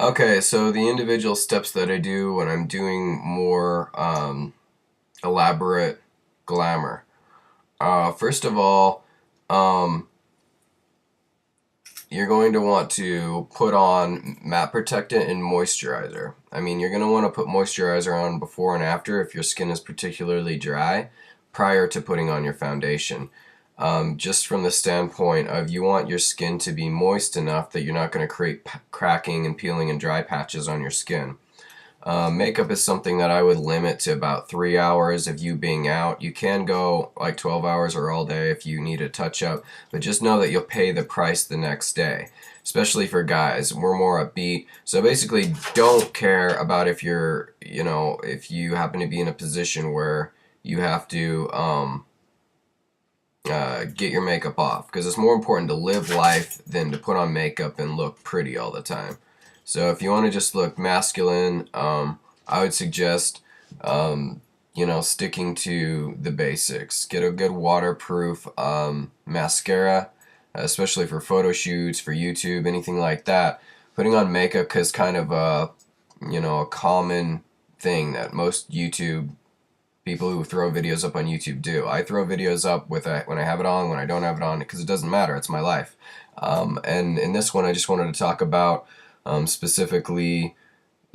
Okay, so the individual steps that I do when I'm doing more elaborate glamour. First of all, um, you're going to want to put on matte protectant and moisturizer. I mean, you're going to want to put moisturizer on before and after if your skin is particularly dry prior to putting on your foundation. Just from the standpoint of you want your skin to be moist enough that you're not going to create cracking and peeling and dry patches on your skin. Makeup is something that I would limit to about 3 hours of you being out. You can go like 12 hours or all day if you need a touch up, but just know that you'll pay the price the next day. Especially for guys, we're more upbeat. So basically, don't care about if if you happen to be in a position where you have to get your makeup off, because it's more important to live life than to put on makeup and look pretty all the time. So if you want to just look masculine, I would suggest, sticking to the basics. Get a good waterproof mascara, especially for photo shoots, for YouTube, anything like that. Putting on makeup is kind of a common thing that most YouTube people who throw videos up on YouTube do. I throw videos up when I have it on, when I don't have it on, because it doesn't matter. It's my life. And in this one, I just wanted to talk about specifically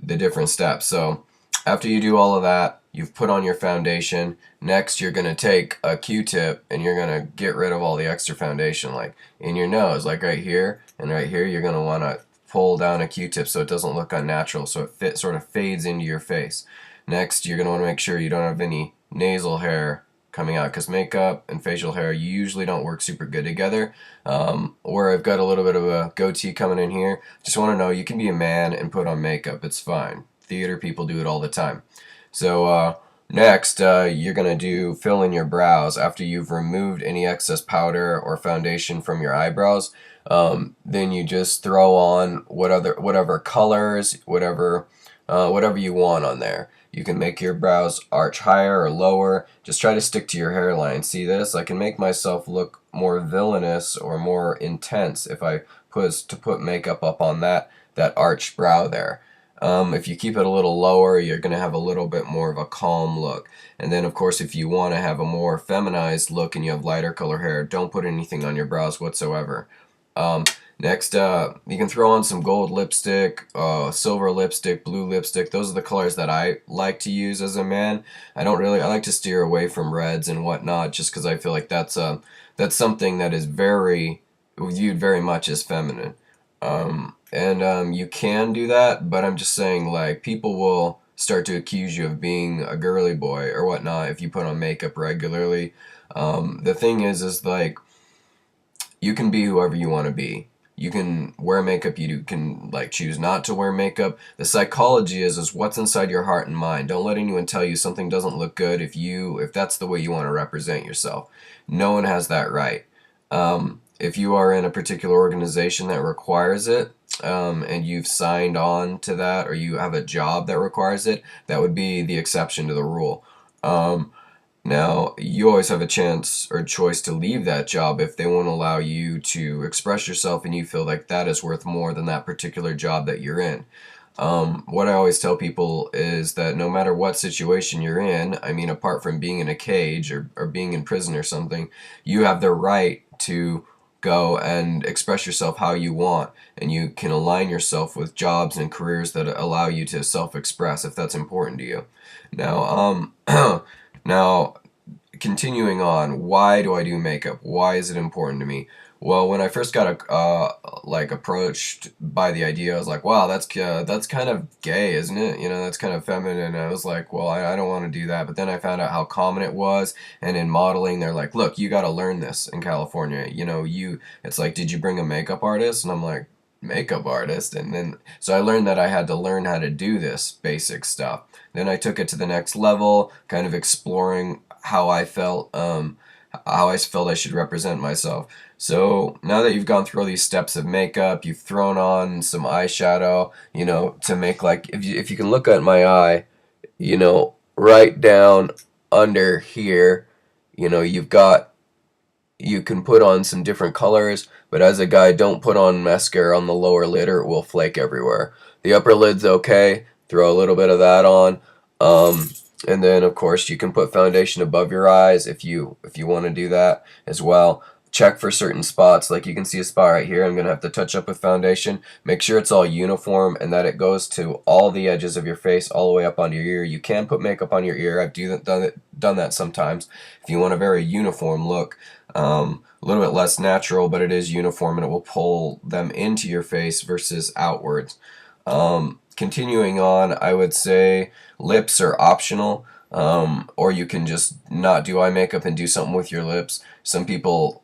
the different steps. So after you do all of that, you've put on your foundation. Next, you're going to take a Q-tip and you're going to get rid of all the extra foundation, like in your nose, like right here and right here. You're going to want to pull down a Q-tip so it doesn't look unnatural, so it sort of fades into your face. Next, you're going to want to make sure you don't have any nasal hair coming out, because makeup and facial hair usually don't work super good together. Or I've got a little bit of a goatee coming in here. Just want to know, you can be a man and put on makeup. It's fine. Theater people do it all the time. So next, you're going to fill in your brows after you've removed any excess powder or foundation from your eyebrows. Then you just throw on whatever colors, whatever you want on there. You can make your brows arch higher or lower. Just try to stick to your hairline. See this? I can make myself look more villainous or more intense if I put makeup up on that arched brow there. If you keep it a little lower, you're going to have a little bit more of a calm look. And then, of course, if you want to have a more feminized look and you have lighter color hair, don't put anything on your brows whatsoever. Um, Next, you can throw on some gold lipstick, silver lipstick, blue lipstick. Those are the colors that I like to use as a man. I like to steer away from reds and whatnot, just because I feel like that's something that is very viewed very much as feminine. And you can do that, but I'm just saying, like, people will start to accuse you of being a girly boy or whatnot if you put on makeup regularly. The thing is like, you can be whoever you want to be. You can wear makeup, you can like choose not to wear makeup. The psychology is what's inside your heart and mind. Don't let anyone tell you something doesn't look good if that's the way you want to represent yourself. No one has that right. If you are in a particular organization that requires it, and you've signed on to that, or you have a job that requires it, that would be the exception to the rule. Now, you always have a chance or choice to leave that job if they won't allow you to express yourself and you feel like that is worth more than that particular job that you're in. What I always tell people is that no matter what situation you're in, I mean, apart from being in a cage or being in prison or something, you have the right to go and express yourself how you want, and you can align yourself with jobs and careers that allow you to self-express if that's important to you. Now, now, continuing on, why do I do makeup? Why is it important to me? Well, when I first got approached by the idea, I was like, "Wow, that's kind of gay, isn't it? You know, that's kind of feminine." And I was like, "Well, I don't want to do that." But then I found out how common it was, and in modeling, they're like, "Look, you got to learn this in California. You know, it's like, did you bring a makeup artist?" And I'm like, "Makeup artist?" And then so I learned that I had to learn how to do this basic stuff. Then I took it to the next level, kind of exploring how I felt I should represent myself. So now that you've gone through all these steps of makeup, you've thrown on some eyeshadow, to make, like, if you can look at my eye, right down under here, you've got you can put on some different colors, but as a guy, don't put on mascara on the lower lid or it will flake everywhere. The upper lid's okay. Throw a little bit of that on. Um, and then of course you can put foundation above your eyes if you want to do that as well. Check for certain spots. Like you can see a spot right here I'm going to have to touch up with foundation. Make sure it's all uniform and that it goes to all the edges of your face all the way up onto your ear. You can put makeup on your ear. I've done that sometimes. If you want a very uniform look, a little bit less natural, but it is uniform and it will pull them into your face versus outwards. Continuing on, I would say lips are optional, or you can just not do eye makeup and do something with your lips. Some people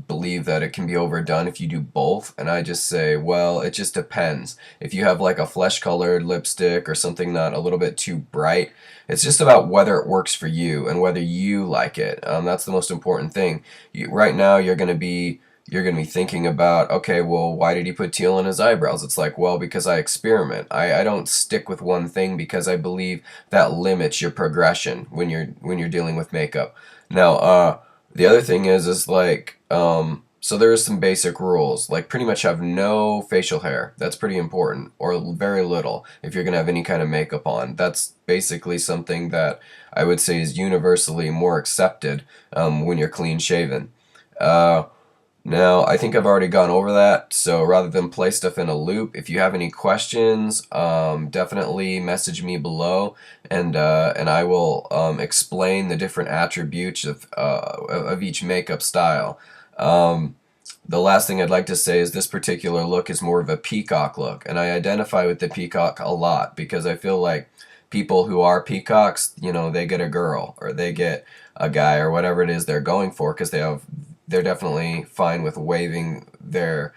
believe that it can be overdone if you do both, and I just say, well, it just depends. If you have like a flesh-colored lipstick or something not a little bit too bright, it's just about whether it works for you and whether you like it. That's the most important thing. Right now, you're gonna be thinking about, okay, well, why did he put teal on his eyebrows? It's like, well, because I experiment. I don't stick with one thing because I believe that limits your progression when you're dealing with makeup. Now, the other thing is like, so there's some basic rules, like pretty much have no facial hair. That's pretty important, or very little if you're gonna have any kind of makeup on. That's basically something that I would say is universally more accepted when you're clean shaven. Uh, Now, I think I've already gone over that, so rather than play stuff in a loop, if you have any questions, definitely message me below, and I will explain the different attributes of each makeup style. Um, the last thing I'd like to say is this particular look is more of a peacock look, and I identify with the peacock a lot because I feel like people who are peacocks, they get a girl or they get a guy or whatever it is they're going for because they're definitely fine with waving their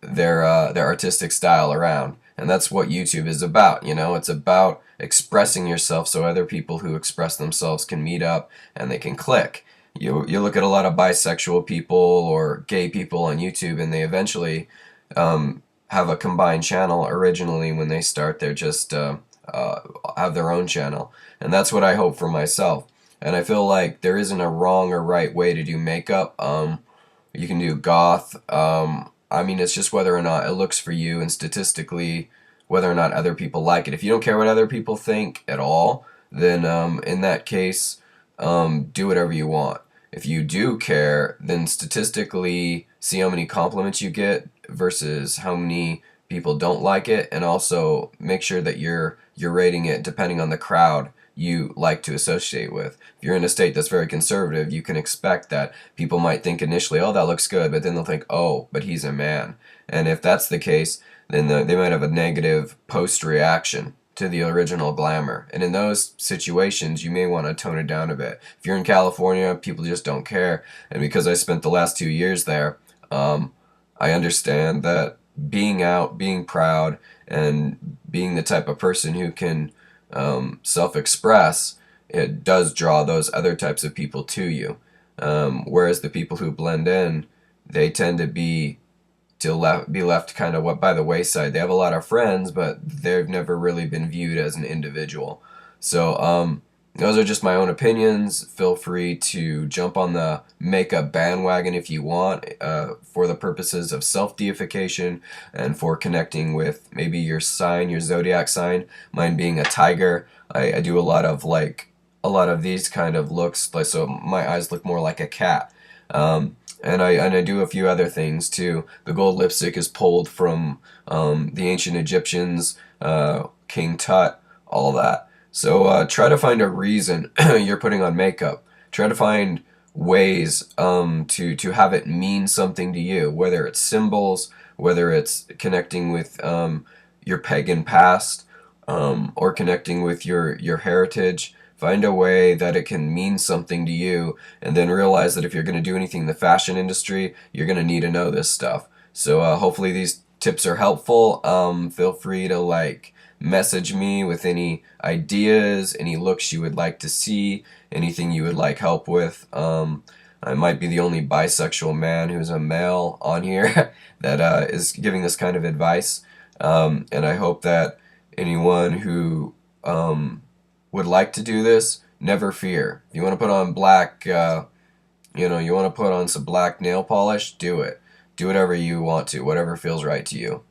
artistic style around, and that's what YouTube is about. It's about expressing yourself so other people who express themselves can meet up and they can click. You look at a lot of bisexual people or gay people on YouTube, and they eventually have a combined channel. Originally, when they start, they're just have their own channel, and that's what I hope for myself. And I feel like there isn't a wrong or right way to do makeup. You can do goth. I mean, it's just whether or not it looks for you, and statistically, whether or not other people like it. If you don't care what other people think at all, then in that case, do whatever you want. If you do care, then statistically, see how many compliments you get versus how many people don't like it, and also make sure that you're rating it depending on the crowd you like to associate with. If you're in a state that's very conservative, you can expect that people might think initially, oh, that looks good, but then they'll think, oh, but he's a man. And if that's the case, then they might have a negative post-reaction to the original glamour. And in those situations, you may want to tone it down a bit. If you're in California, people just don't care. And because I spent the last 2 years there, I understand that being out, being proud, and being the type of person who can self-express, it does draw those other types of people to you. Whereas the people who blend in, they tend to be left kind of what by the wayside. They have a lot of friends, but they've never really been viewed as an individual. So those are just my own opinions. Feel free to jump on the makeup bandwagon if you want, for the purposes of self-deification and for connecting with maybe your sign, your zodiac sign. Mine being a tiger, I do a lot of these kind of looks. Like, so my eyes look more like a cat. And I do a few other things too. The gold lipstick is pulled from the ancient Egyptians, King Tut, all that. So try to find a reason you're putting on makeup. Try to find ways to have it mean something to you, whether it's symbols, whether it's connecting with your pagan past, or connecting with your heritage. Find a way that it can mean something to you, and then realize that if you're going to do anything in the fashion industry, you're going to need to know this stuff. So hopefully these tips are helpful. Feel free to message me with any ideas, any looks you would like to see, anything you would like help with. I might be the only bisexual man who's a male on here that is giving this kind of advice. And I hope that anyone who would like to do this, never fear. If you want to put on black You want to put on some black nail polish, do it. Do whatever you want to, whatever feels right to you.